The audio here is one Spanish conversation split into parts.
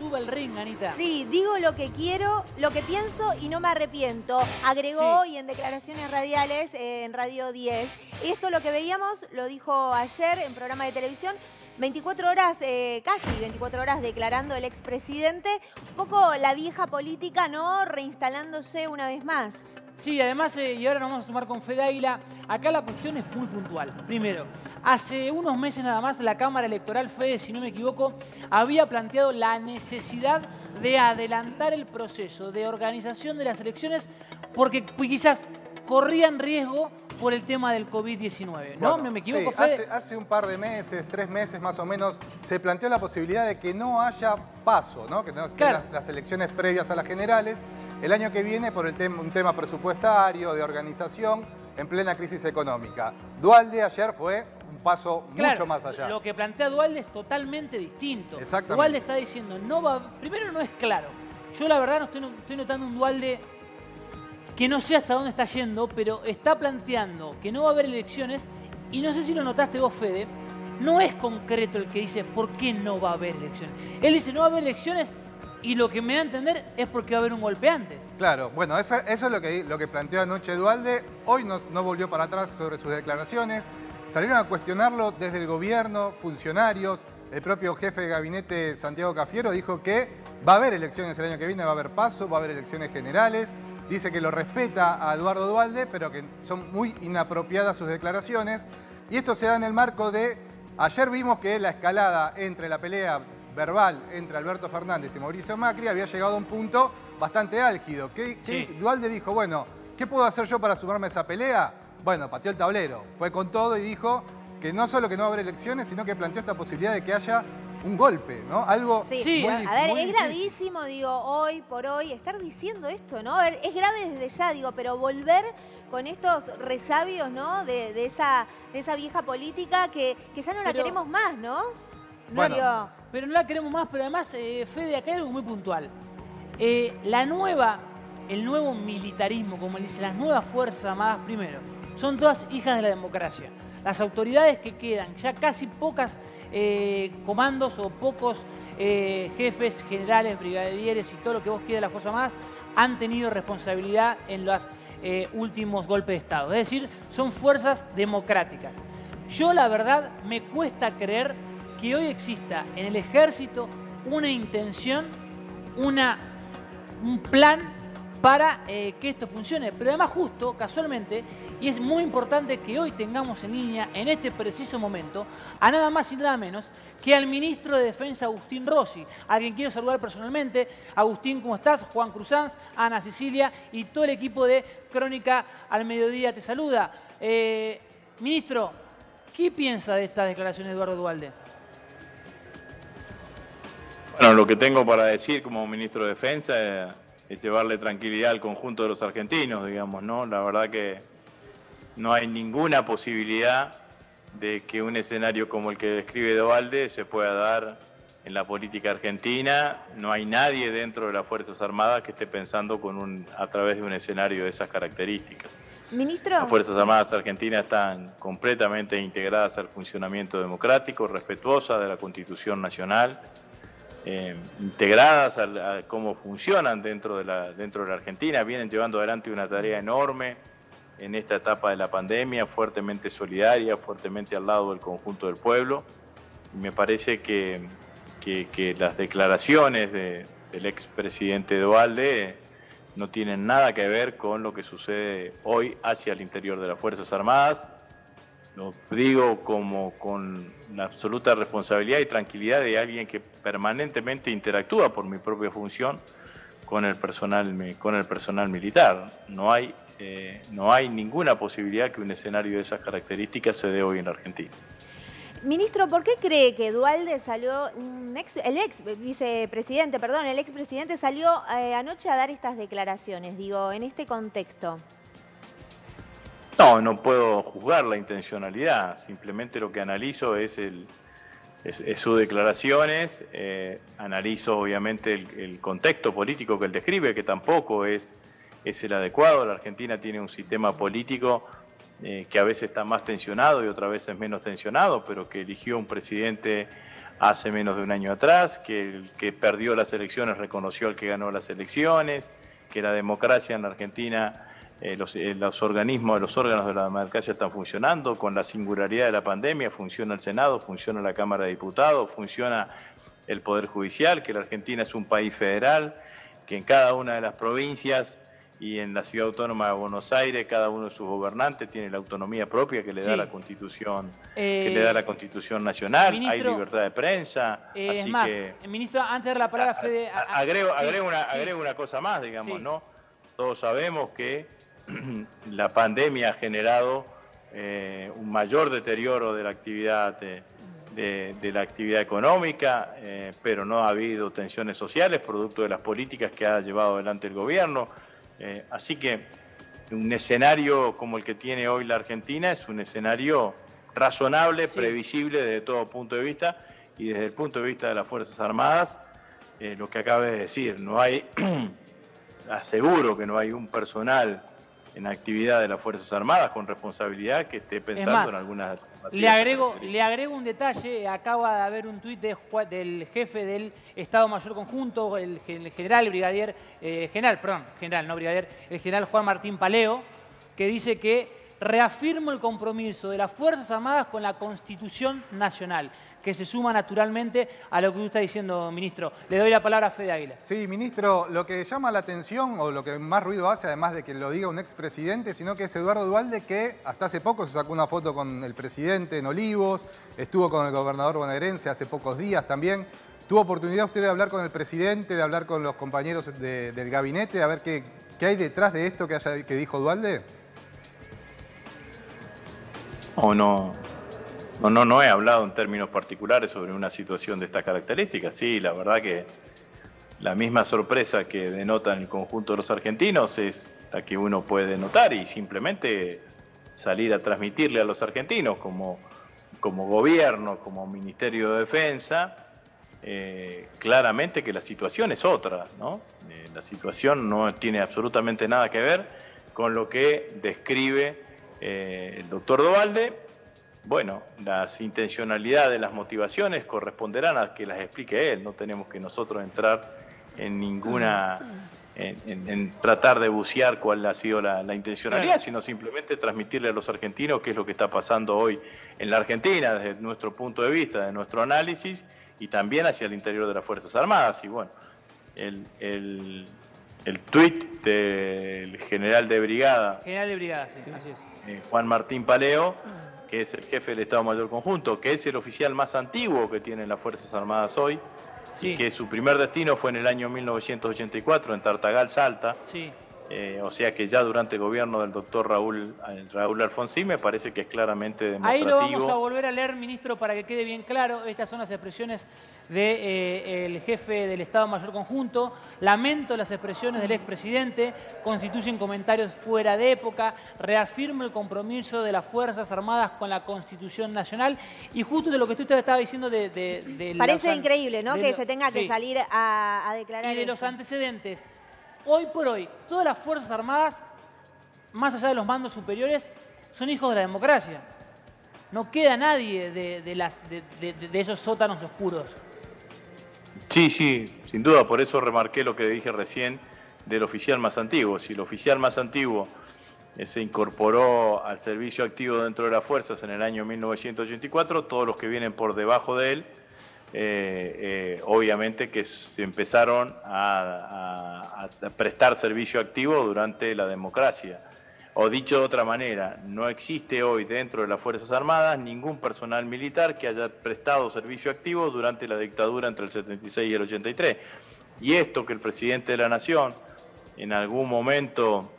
sube al ring, Anita. Sí, digo lo que quiero, lo que pienso y no me arrepiento. Agregó hoy en declaraciones radiales en Radio 10. Esto lo que veíamos, lo dijo ayer en programa de televisión. 24 horas, casi 24 horas declarando el expresidente. Un poco la vieja política, ¿no? Reinstalándose una vez más. Sí, además, y ahora nos vamos a sumar con Fede Águila, acá la cuestión es muy puntual. Primero, hace unos meses nada más la Cámara Electoral, Fede, si no me equivoco, había planteado la necesidad de adelantar el proceso de organización de las elecciones porque quizás corrían riesgo por el tema del COVID-19, ¿no? Bueno, ¿No me equivoco, sí, Fede? hace un par de meses, 3 meses más o menos, se planteó la posibilidad de que no haya paso, ¿no? Que no Claro. las elecciones previas a las generales el año que viene por un tema presupuestario, de organización, en plena crisis económica. Duhalde ayer fue un paso mucho más allá. Lo que plantea Duhalde es totalmente distinto. Exactamente. Duhalde está diciendo, no va, primero no es claro. Yo la verdad no estoy notando un Duhalde que no sé hasta dónde está yendo, pero está planteando que no va a haber elecciones, y no sé si lo notaste vos, Fede, no es concreto el que dice por qué no va a haber elecciones. Él dice no va a haber elecciones y lo que me da a entender es porque va a haber un golpe antes. Claro, bueno, eso es lo que planteó anoche Duhalde. Hoy no volvió para atrás sobre sus declaraciones. Salieron a cuestionarlo desde el gobierno, funcionarios. El propio jefe de gabinete, Santiago Cafiero, dijo que va a haber elecciones el año que viene, va a haber paso, va a haber elecciones generales. Dice que lo respeta a Eduardo Duhalde, pero que son muy inapropiadas sus declaraciones. Y esto se da en el marco de... Ayer vimos que la escalada entre la pelea verbal entre Alberto Fernández y Mauricio Macri había llegado a un punto bastante álgido. Duhalde dijo, bueno, ¿qué puedo hacer yo para sumarme a esa pelea? Bueno, pateó el tablero, fue con todo y dijo que no solo que no va a haber elecciones, sino que planteó esta posibilidad de que haya un golpe, ¿no? Algo Sí, muy, a ver, muy es difícil. gravísimo, digo, hoy por hoy, estar diciendo esto, ¿no? A ver, es grave desde ya, digo, pero volver con estos resabios, ¿no? De esa vieja política que ya no la queremos más, ¿no? Bueno. Digo, Pero no la queremos más, pero además, Fede, acá hay algo muy puntual. El nuevo militarismo, como dice, las nuevas Fuerzas Armadas, primero, son todas hijas de la democracia. Las autoridades que quedan, ya casi pocas comandos o pocos jefes, generales, brigadieres y todo lo que vos quieras de las Fuerzas Armadas han tenido responsabilidad en los últimos golpes de Estado. Es decir, son fuerzas democráticas. Yo, la verdad, me cuesta creer que hoy exista en el ejército una intención, un plan para que esto funcione. Pero además justo, casualmente, y es muy importante que hoy tengamos en línea, en este preciso momento, a nada más y nada menos que al ministro de Defensa, Agustín Rossi, a quien quiero saludar personalmente. Agustín, ¿cómo estás? Juan Cruzanz, Ana Cecilia y todo el equipo de Crónica al Mediodía te saluda. Ministro, ¿qué piensa de estas declaraciones de Eduardo Duhalde? Bueno, lo que tengo para decir como ministro de Defensa es llevarle tranquilidad al conjunto de los argentinos, digamos, ¿no? La verdad que no hay ninguna posibilidad de que un escenario como el que describe Duhalde se pueda dar en la política argentina. No hay nadie dentro de las Fuerzas Armadas que esté pensando a través de un escenario de esas características. Ministro. Las Fuerzas Armadas argentinas están completamente integradas al funcionamiento democrático, respetuosas de la Constitución Nacional, integradas a cómo funcionan dentro de la Argentina, vienen llevando adelante una tarea enorme en esta etapa de la pandemia, fuertemente solidaria, fuertemente al lado del conjunto del pueblo. Y me parece que las declaraciones del expresidente Duhalde no tienen nada que ver con lo que sucede hoy hacia el interior de las Fuerzas Armadas. Lo digo con la absoluta responsabilidad y tranquilidad de alguien que permanentemente interactúa por mi propia función con el personal militar. No hay ninguna posibilidad que un escenario de esas características se dé hoy en la Argentina. Ministro, ¿por qué cree que Duhalde salió, el expresidente salió anoche a dar estas declaraciones, digo, en este contexto? No puedo juzgar la intencionalidad, simplemente lo que analizo es sus declaraciones, analizo obviamente el contexto político que él describe, que tampoco es el adecuado. La Argentina tiene un sistema político que a veces está más tensionado y otras veces menos tensionado, pero que eligió un presidente hace menos de un año atrás, que el que perdió las elecciones reconoció al que ganó las elecciones, que la democracia en la Argentina, los órganos de la democracia están funcionando con la singularidad de la pandemia, funciona el Senado, funciona la Cámara de Diputados, funciona el Poder Judicial, que la Argentina es un país federal, que en cada una de las provincias y en la Ciudad Autónoma de Buenos Aires, cada uno de sus gobernantes tiene la autonomía propia que le da la Constitución, Nacional, ministro, hay libertad de prensa, así es más, que... Ministro, antes de dar la palabra, Fede... Agrego una cosa más, digamos, ¿no? Todos sabemos que la pandemia ha generado un mayor deterioro de la actividad de la actividad económica, pero no ha habido tensiones sociales producto de las políticas que ha llevado adelante el gobierno. Así que un escenario como el que tiene hoy la Argentina es un escenario razonable, previsible desde todo punto de vista, y desde el punto de vista de las Fuerzas Armadas, lo que acabé de decir, no hay, aseguro que no hay un personal en actividad de las Fuerzas Armadas con responsabilidad que esté pensando en algunas... Le agrego un detalle, acaba de haber un tuit del jefe del Estado Mayor Conjunto, el general Juan Martín Paleo, que dice que reafirmo el compromiso de las Fuerzas Armadas con la Constitución Nacional, que se suma naturalmente a lo que usted está diciendo, ministro. Le doy la palabra a Fede Águila. Sí, ministro, lo que llama la atención, o lo que más ruido hace, además de que lo diga un expresidente, sino que es Eduardo Duhalde, que hasta hace poco se sacó una foto con el presidente en Olivos, estuvo con el gobernador bonaerense hace pocos días también. ¿Tuvo oportunidad usted de hablar con el presidente, de hablar con los compañeros del gabinete, a ver qué hay detrás de esto que dijo Duhalde? No he hablado en términos particulares sobre una situación de estas características. Sí, la verdad que la misma sorpresa que denota en el conjunto de los argentinos es la que uno puede notar y simplemente salir a transmitirle a los argentinos como gobierno, como Ministerio de Defensa, claramente que la situación es otra, ¿no? La situación no tiene absolutamente nada que ver con lo que describe el doctor Duhalde. Bueno, las intencionalidades, las motivaciones corresponderán a que las explique él. No tenemos que nosotros entrar en ninguna, en tratar de bucear cuál ha sido la intencionalidad, sino simplemente transmitirle a los argentinos qué es lo que está pasando hoy en la Argentina desde nuestro punto de vista, de nuestro análisis y también hacia el interior de las Fuerzas Armadas. Y bueno, el tuit del general de brigada, sí, así es. Juan Martín Paleo, que es el jefe del Estado Mayor Conjunto, que es el oficial más antiguo que tienen las Fuerzas Armadas hoy, y que su primer destino fue en el año 1984 en Tartagal, Salta. Sí. O sea que ya durante el gobierno del doctor Raúl Alfonsín me parece que es claramente demostrativo. Ahí lo vamos a volver a leer, ministro, para que quede bien claro. Estas son las expresiones del jefe del Estado Mayor Conjunto. Lamento las expresiones del expresidente, constituyen comentarios fuera de época, reafirmo el compromiso de las Fuerzas Armadas con la Constitución Nacional. Y justo de lo que usted estaba diciendo parece increíble, ¿no? Que se tenga que salir a declarar. Y de los antecedentes. Hoy por hoy, todas las Fuerzas Armadas, más allá de los mandos superiores, son hijos de la democracia. No queda nadie de esos sótanos oscuros. Sí, sin duda, por eso remarqué lo que dije recién del oficial más antiguo. Si el oficial más antiguo se incorporó al servicio activo dentro de las fuerzas en el año 1984, todos los que vienen por debajo de él, obviamente que se empezaron a prestar servicio activo durante la democracia. O dicho de otra manera, no existe hoy dentro de las Fuerzas Armadas ningún personal militar que haya prestado servicio activo durante la dictadura entre el 76 y el 83. Y esto que el presidente de la Nación en algún momento,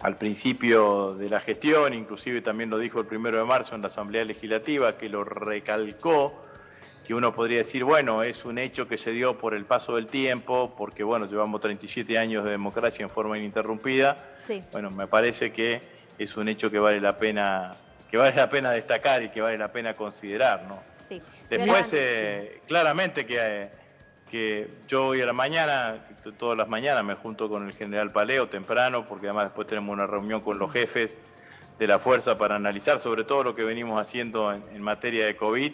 al principio de la gestión, inclusive también lo dijo el 1 de marzo en la Asamblea Legislativa, que lo recalcó, que uno podría decir, bueno, es un hecho que se dio por el paso del tiempo, porque bueno, llevamos 37 años de democracia en forma ininterrumpida. Sí. Bueno, me parece que es un hecho que vale la pena destacar y que vale la pena considerar, ¿no? Sí. Después, claramente que yo hoy a la mañana, todas las mañanas me junto con el general Paleo temprano, porque además después tenemos una reunión con los jefes de la fuerza para analizar sobre todo lo que venimos haciendo en materia de COVID.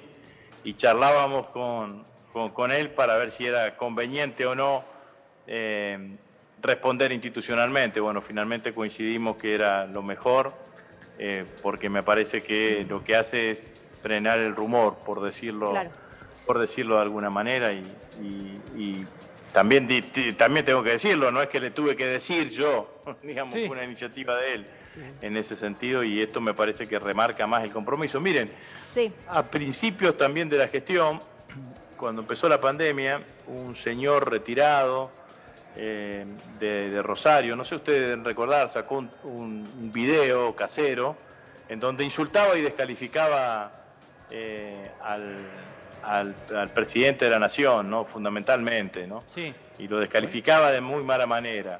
y charlábamos con él para ver si era conveniente o no responder institucionalmente. Bueno, finalmente coincidimos que era lo mejor, porque me parece que lo que hace es frenar el rumor, por decirlo de alguna manera, y también tengo que decirlo, no es que le tuve que decir yo, digamos, fue una iniciativa de él en ese sentido, y esto me parece que remarca más el compromiso. Miren, a principios también de la gestión, cuando empezó la pandemia, un señor retirado de Rosario, no sé ustedes deben recordar, sacó un video casero en donde insultaba y descalificaba al presidente de la nación, ¿no? Fundamentalmente, ¿no? Sí. Y lo descalificaba de muy mala manera.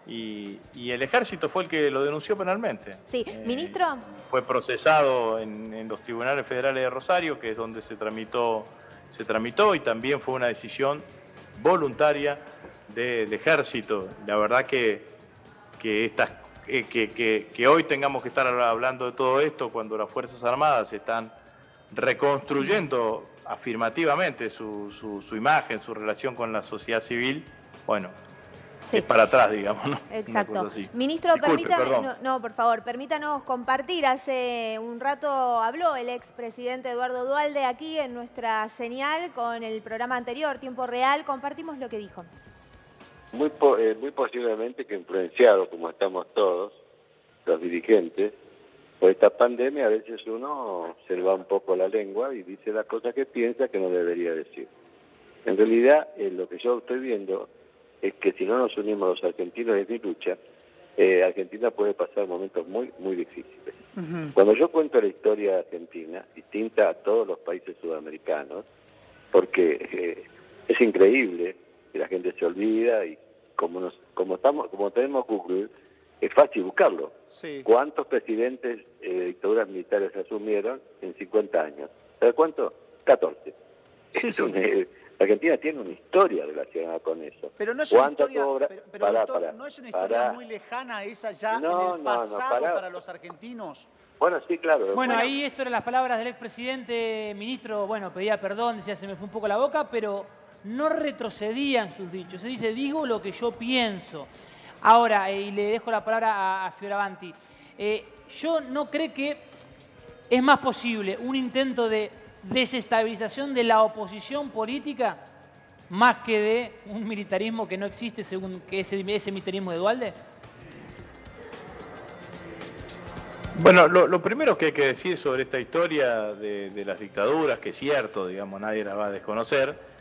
Y el ejército fue el que lo denunció penalmente. Sí, ministro. Fue procesado en los tribunales federales de Rosario, que es donde se tramitó, y también fue una decisión voluntaria del ejército. La verdad que hoy tengamos que estar hablando de todo esto cuando las Fuerzas Armadas están reconstruyendo afirmativamente su imagen, su relación con la sociedad civil, bueno, es para atrás, digamos, ¿no? Exacto. Ministro, por favor, permítanos compartir. Hace un rato habló el expresidente Eduardo Duhalde aquí en nuestra señal con el programa anterior, Tiempo Real. Compartimos lo que dijo. Muy posiblemente que influenciado, como estamos todos, los dirigentes, por esta pandemia, a veces uno se le va un poco la lengua y dice las cosas que piensa que no debería decir. En realidad, lo que yo estoy viendo es que si no nos unimos los argentinos en esta lucha, Argentina puede pasar momentos muy, muy difíciles. Cuando yo cuento la historia de Argentina, distinta a todos los países sudamericanos, porque es increíble que la gente se olvida y como tenemos Google, es fácil buscarlo. Sí. ¿Cuántos presidentes de dictaduras militares asumieron en 50 años? ¿Sabes cuánto? 14. Argentina tiene una historia relacionada con eso. Pero no es una historia, no es una historia muy lejana esa ya en el pasado para los argentinos. Bueno, sí, claro. Bueno, ahí esto eran las palabras del expresidente, ministro, pedía perdón, decía se me fue un poco la boca, pero no retrocedían sus dichos. Se dice, digo lo que yo pienso. Ahora, y le dejo la palabra a Fioravanti, yo no creo que es más posible un intento de desestabilización de la oposición política más que de un militarismo que no existe según que ese militarismo de Duhalde. Bueno, lo primero que hay que decir sobre esta historia de las dictaduras, que es cierto, digamos, nadie la va a desconocer,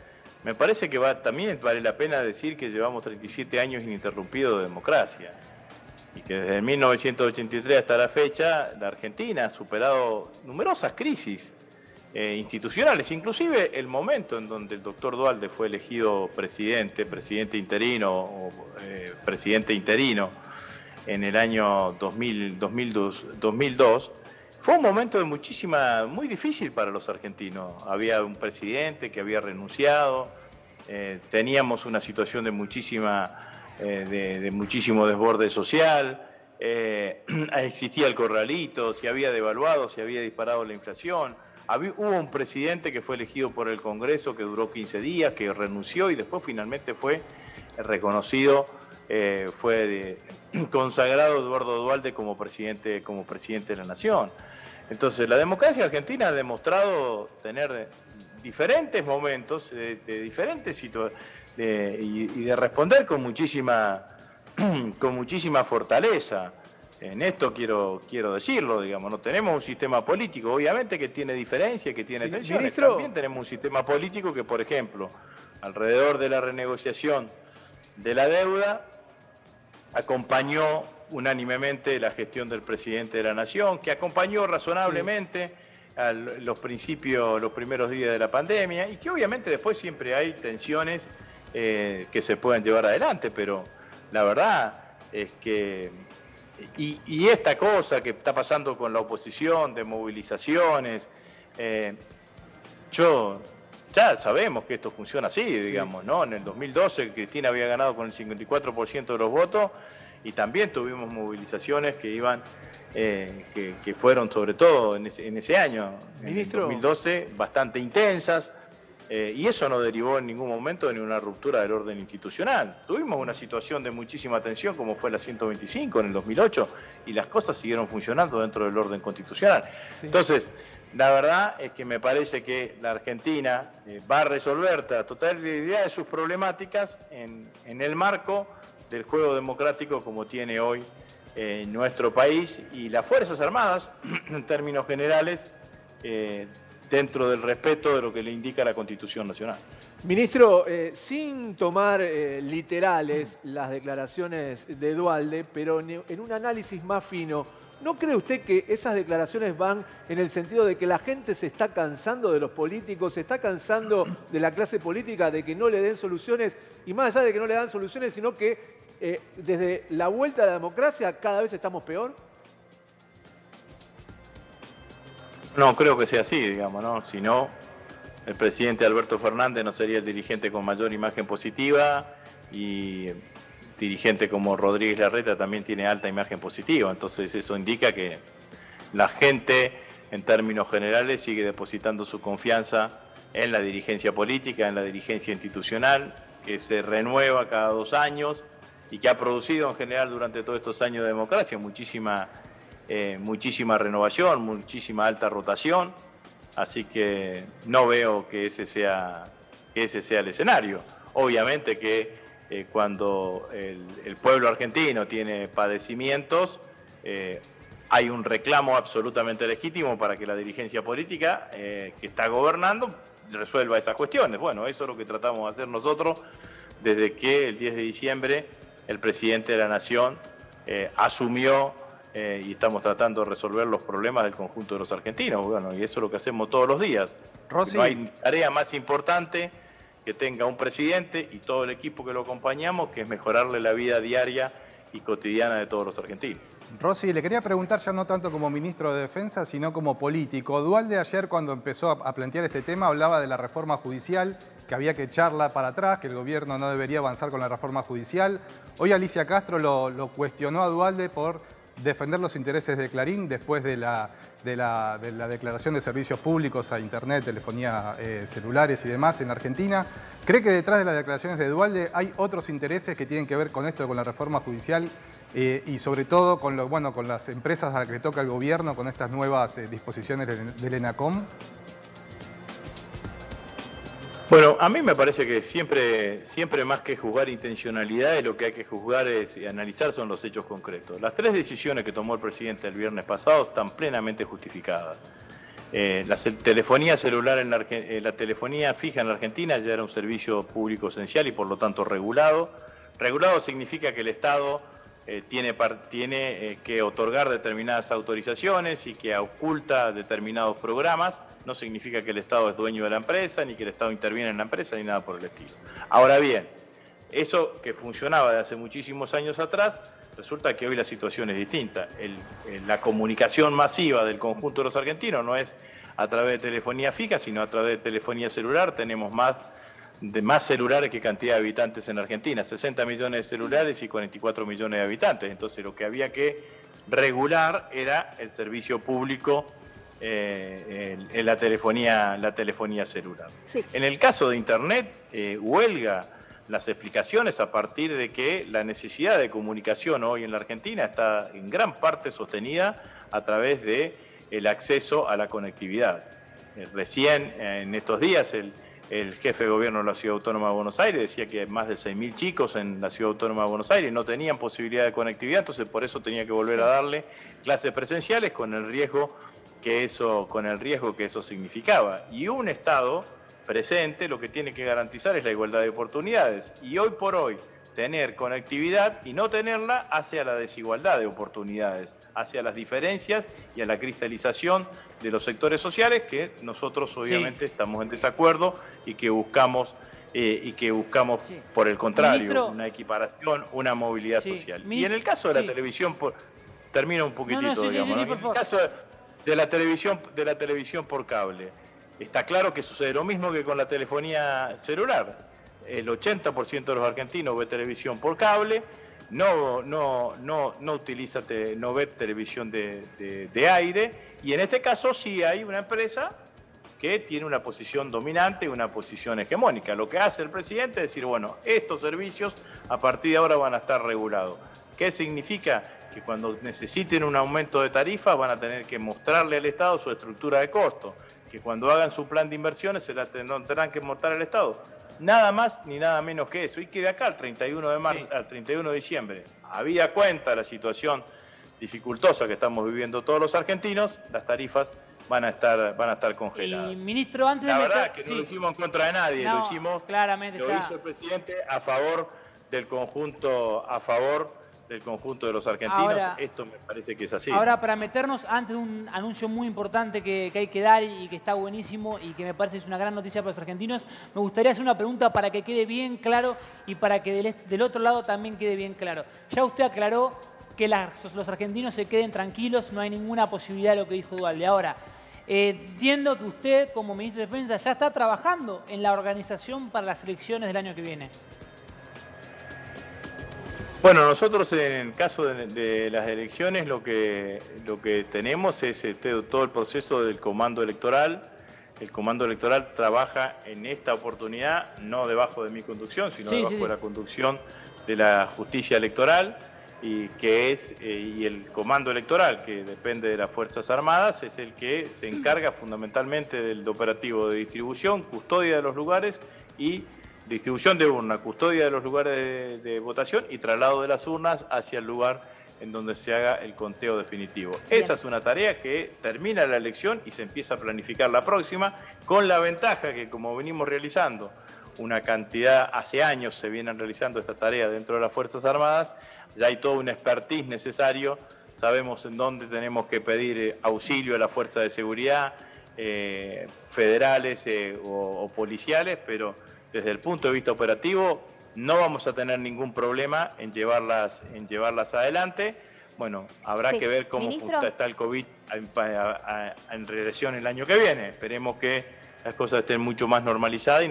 me parece que también vale la pena decir que llevamos 37 años ininterrumpidos de democracia y que desde 1983 hasta la fecha la Argentina ha superado numerosas crisis institucionales, inclusive el momento en donde el doctor Duhalde fue elegido presidente interino en el año 2002, fue un momento muy difícil para los argentinos. Había un presidente que había renunciado, teníamos una situación de muchísimo desborde social, existía el corralito, se había devaluado, se había disparado la inflación. Hubo un presidente que fue elegido por el Congreso que duró 15 días, que renunció y después finalmente fue reconocido, consagrado Eduardo Duhalde como presidente de la Nación. Entonces, la democracia argentina ha demostrado tener diferentes momentos, de diferentes situaciones, y de responder con muchísima fortaleza. En esto quiero decirlo, digamos, no tenemos un sistema político, obviamente que tiene diferencias, que tiene tensiones. También tenemos un sistema político que, por ejemplo, alrededor de la renegociación de la deuda, acompañó unánimemente la gestión del presidente de la Nación, que acompañó razonablemente los primeros días de la pandemia, y que obviamente después siempre hay tensiones que se pueden llevar adelante, pero la verdad es que y esta cosa que está pasando con la oposición de movilizaciones, ya sabemos que esto funciona así, digamos, ¿no? En el 2012 Cristina había ganado con el 54% de los votos y también tuvimos movilizaciones que iban, que fueron sobre todo en ese año, Ministro, en 2012, bastante intensas. Y eso no derivó en ningún momento de ninguna ruptura del orden institucional. Tuvimos una situación de muchísima tensión como fue la 125 en el 2008 y las cosas siguieron funcionando dentro del orden constitucional. Sí. Entonces, la verdad es que me parece que la Argentina va a resolver la totalidad de sus problemáticas en el marco del juego democrático como tiene hoy nuestro país y las Fuerzas Armadas, en términos generales, dentro del respeto de lo que le indica la Constitución Nacional. Ministro, sin tomar literales las declaraciones de Duhalde, pero en un análisis más fino, ¿no cree usted que esas declaraciones van en el sentido de que la gente se está cansando de los políticos, se está cansando de la clase política, de que no le den soluciones, y más allá de que no le dan soluciones, sino que desde la vuelta a la democracia cada vez estamos peor? No creo que sea así, digamos, ¿no? Si no, el presidente Alberto Fernández no sería el dirigente con mayor imagen positiva y dirigente como Rodríguez Larreta también tiene alta imagen positiva. Entonces eso indica que la gente, en términos generales, sigue depositando su confianza en la dirigencia política, en la dirigencia institucional, que se renueva cada 2 años y que ha producido en general durante todos estos años de democracia muchísima renovación, muchísima alta rotación, así que no veo que ese sea el escenario. Obviamente que cuando el pueblo argentino tiene padecimientos, hay un reclamo absolutamente legítimo para que la dirigencia política que está gobernando resuelva esas cuestiones. Bueno, eso es lo que tratamos de hacer nosotros desde que el 10 de diciembre el presidente de la Nación asumió y estamos tratando de resolver los problemas del conjunto de los argentinos. Bueno, y eso es lo que hacemos todos los días. Rossi. No hay tarea más importante que tenga un presidente y todo el equipo que lo acompañamos, que es mejorarle la vida diaria y cotidiana de todos los argentinos. Rossi, le quería preguntar ya no tanto como ministro de Defensa, sino como político. Duhalde ayer, cuando empezó a plantear este tema, hablaba de la reforma judicial, que había que echarla para atrás, que el gobierno no debería avanzar con la reforma judicial. Hoy Alicia Castro lo cuestionó a Duhalde por defender los intereses de Clarín después de la declaración de servicios públicos a Internet, telefonía, celulares y demás en Argentina. ¿Cree que detrás de las declaraciones de Duhalde hay otros intereses que tienen que ver con esto, con la reforma judicial y sobre todo con las empresas a las que toca el gobierno con estas nuevas disposiciones del ENACOM? Bueno, a mí me parece que siempre más que juzgar intencionalidades, lo que hay que juzgar y analizar son los hechos concretos. Las 3 decisiones que tomó el presidente el viernes pasado están plenamente justificadas. La telefonía celular, la telefonía fija en la Argentina ya era un servicio público esencial y por lo tanto regulado. Regulado significa que el Estado tiene que otorgar determinadas autorizaciones y que oculta determinados programas. No significa que el Estado es dueño de la empresa, ni que el Estado interviene en la empresa, ni nada por el estilo. Ahora bien, eso que funcionaba de hace muchísimos años atrás, resulta que hoy la situación es distinta. La comunicación masiva del conjunto de los argentinos no es a través de telefonía fija, sino a través de telefonía celular. Tenemos más celulares que cantidad de habitantes en Argentina, 60 millones de celulares y 44 millones de habitantes. Entonces lo que había que regular era el servicio público en la telefonía celular. Sí. En el caso de Internet, huelga las explicaciones a partir de que la necesidad de comunicación hoy en la Argentina está en gran parte sostenida a través del acceso a la conectividad. Recién, en estos días, el jefe de gobierno de la Ciudad Autónoma de Buenos Aires decía que más de 6.000 chicos en la Ciudad Autónoma de Buenos Aires no tenían posibilidad de conectividad, entonces por eso tenía que volver a darle clases presenciales con el riesgo que eso significaba. Y un Estado presente lo que tiene que garantizar es la igualdad de oportunidades. Y hoy por hoy, tener conectividad y no tenerla hace a la desigualdad de oportunidades, hacia las diferencias y a la cristalización de los sectores sociales que nosotros obviamente estamos en desacuerdo y que buscamos por el contrario, Ministro, una equiparación, una movilidad social. Y en el caso de la televisión, termino un poquitito, digamos, ¿no? En el caso de la televisión por cable, está claro que sucede lo mismo que con la telefonía celular. El 80% de los argentinos ve televisión por cable, no ve televisión de aire, y en este caso sí hay una empresa que tiene una posición dominante, una posición hegemónica. Lo que hace el presidente es decir, bueno, estos servicios a partir de ahora van a estar regulados. ¿Qué significa? Que cuando necesiten un aumento de tarifa van a tener que mostrarle al Estado su estructura de costo, que cuando hagan su plan de inversiones se la tendrán que mostrar al Estado. Nada más ni nada menos que eso. Y que de acá al 31 de marzo, al 31 de diciembre, habida cuenta la situación dificultosa que estamos viviendo todos los argentinos, las tarifas van a estar congeladas. Y ministro, antes de la verdad que no lo hicimos en contra de nadie, no, lo hicimos, claramente lo hizo el presidente a favor del conjunto, de los argentinos. Ahora, esto me parece que es así. Ahora, para meternos antes de un anuncio muy importante que hay que dar y que está buenísimo y que me parece es una gran noticia para los argentinos, me gustaría hacer una pregunta para que quede bien claro y para que del otro lado también quede bien claro. Ya usted aclaró que los argentinos se queden tranquilos, no hay ninguna posibilidad de lo que dijo Dualde. Ahora, entiendo que usted, como ministro de Defensa, ya está trabajando en la organización para las elecciones del año que viene. Bueno, nosotros en el caso de las elecciones lo que tenemos es todo el proceso del comando electoral. El comando electoral trabaja en esta oportunidad, no debajo de mi conducción, sino debajo de la conducción de la justicia electoral, y el comando electoral, que depende de las Fuerzas Armadas, es el que se encarga fundamentalmente del operativo de distribución, custodia de los lugares y distribución de urna, custodia de los lugares de votación y traslado de las urnas hacia el lugar en donde se haga el conteo definitivo. Bien. Esa es una tarea que termina la elección y se empieza a planificar la próxima, con la ventaja que, como venimos realizando una cantidad, hace años se vienen realizando esta tarea dentro de las Fuerzas Armadas, ya hay todo un expertise necesario, sabemos en dónde tenemos que pedir auxilio a las fuerzas de seguridad, federales o policiales, pero desde el punto de vista operativo no vamos a tener ningún problema en llevarlas adelante. Bueno, habrá que ver cómo está el COVID en relación el año que viene. Esperemos que las cosas estén mucho más normalizadas y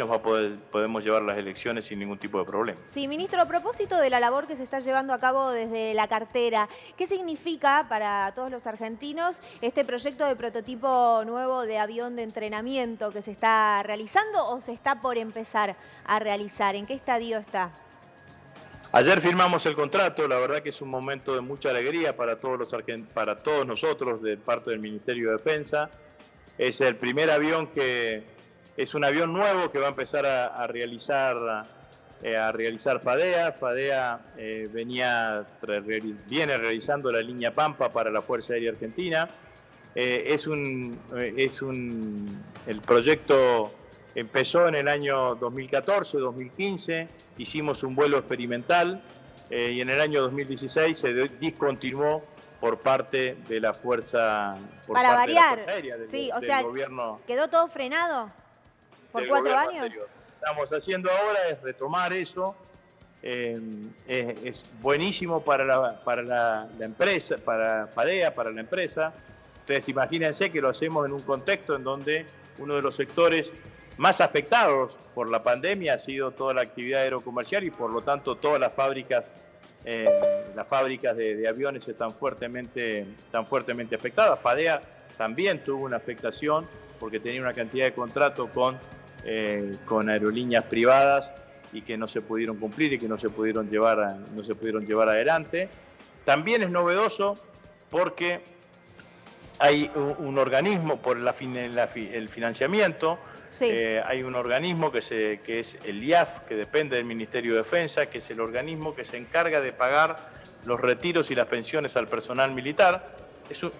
podemos llevar las elecciones sin ningún tipo de problema. Sí, ministro, a propósito de la labor que se está llevando a cabo desde la cartera, ¿qué significa para todos los argentinos este proyecto de prototipo nuevo de avión de entrenamiento que se está realizando o se está por empezar a realizar? ¿En qué estadio está? Ayer firmamos el contrato, la verdad que es un momento de mucha alegría para todos nosotros de parte del Ministerio de Defensa. Es el primer avión es un avión nuevo que va a empezar a realizar FADEA. FADEA viene realizando la línea Pampa para la Fuerza Aérea Argentina. El proyecto empezó en el año 2014, 2015, hicimos un vuelo experimental y en el año 2016 se discontinuó por parte de la Fuerza Aérea, del gobierno. ¿Quedó todo frenado por 4 años? Anterior. Lo que estamos haciendo ahora es retomar eso. Es buenísimo para la empresa, para FADEA, para la empresa. Ustedes imagínense que lo hacemos en un contexto en donde uno de los sectores más afectados por la pandemia ha sido toda la actividad aerocomercial y por lo tanto todas las fábricas de aviones están fuertemente afectadas. FADEA también tuvo una afectación porque tenía una cantidad de contratos con aerolíneas privadas y que no se pudieron cumplir y que no se pudieron llevar adelante. También es novedoso porque hay un organismo por el financiamiento. Sí. Hay un organismo que es el IAF, que depende del Ministerio de Defensa, que es el organismo que se encarga de pagar los retiros y las pensiones al personal militar.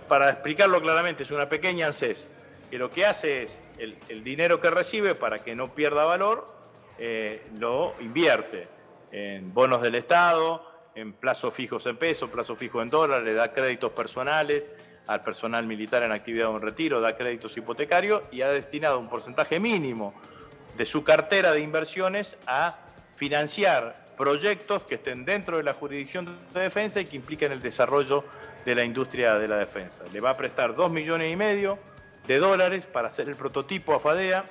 Para explicarlo claramente, es una pequeña ANSES, que lo que hace es el dinero que recibe, para que no pierda valor, lo invierte en bonos del Estado, en plazos fijos en pesos, plazos fijos en dólares, le da créditos personales al personal militar en actividad o en retiro, da créditos hipotecarios y ha destinado un porcentaje mínimo de su cartera de inversiones a financiar proyectos que estén dentro de la jurisdicción de defensa y que impliquen el desarrollo de la industria de la defensa. Le va a prestar $2,5 millones para hacer el prototipo a FADEA.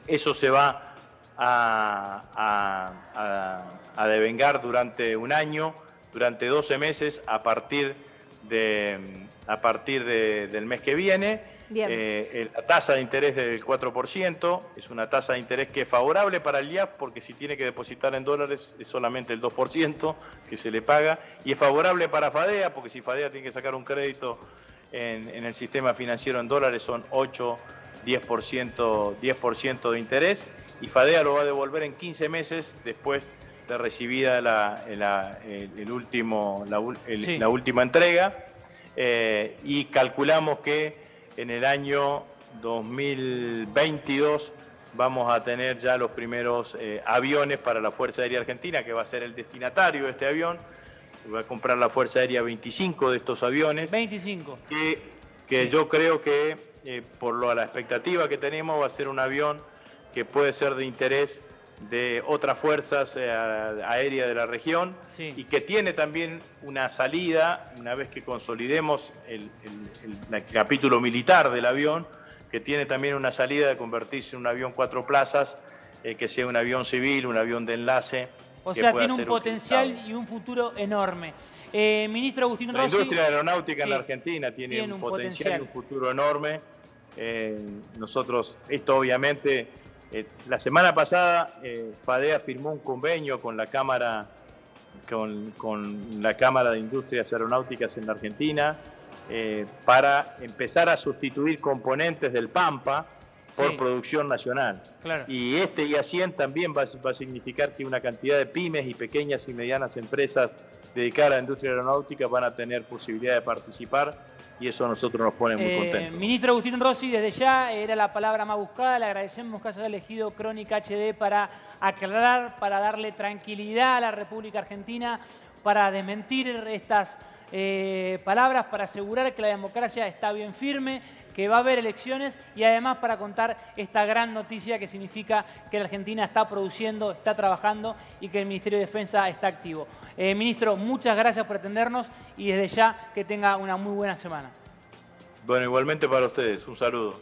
Eso se va a devengar durante un año, durante 12 meses, a partir del mes que viene. La tasa de interés del 4% es una tasa de interés que es favorable para el IAF, porque si tiene que depositar en dólares es solamente el 2% que se le paga, y es favorable para FADEA, porque si FADEA tiene que sacar un crédito en el sistema financiero en dólares son 8, 10% de interés, y FADEA lo va a devolver en 15 meses después de recibida la última entrega, y calculamos que en el año 2022 vamos a tener ya los primeros aviones para la Fuerza Aérea Argentina, que va a ser el destinatario de este avión. Va a comprar la Fuerza Aérea 25 de estos aviones. 25. Que yo creo que, por la expectativa que tenemos, va a ser un avión que puede ser de interés de otras fuerzas aéreas de la región, y que tiene también una salida, una vez que consolidemos el capítulo militar del avión, que tiene también una salida de convertirse en un avión 4 plazas, que sea un avión civil, un avión de enlace. O sea, tiene un potencial y un futuro enorme. Ministro Agustín Rossi. La industria aeronáutica en la Argentina tiene un potencial y un futuro enorme. Nosotros, esto obviamente... la semana pasada FADEA firmó un convenio con la Cámara de Industrias Aeronáuticas en la Argentina para empezar a sustituir componentes del Pampa por producción nacional. Claro. Y este IA-100 también va a significar que una cantidad de pymes y pequeñas y medianas empresas dedicadas a la industria aeronáutica van a tener posibilidad de participar, y eso a nosotros nos pone muy contentos. Ministro Agustín Rossi, desde ya era la palabra más buscada. Le agradecemos que haya elegido Crónica HD para aclarar, para darle tranquilidad a la República Argentina, para desmentir estas palabras, para asegurar que la democracia está bien firme, que va a haber elecciones, y además para contar esta gran noticia que significa que la Argentina está produciendo, está trabajando y que el Ministerio de Defensa está activo. Ministro, muchas gracias por atendernos y desde ya que tenga una muy buena semana. Bueno, igualmente para ustedes. Un saludo.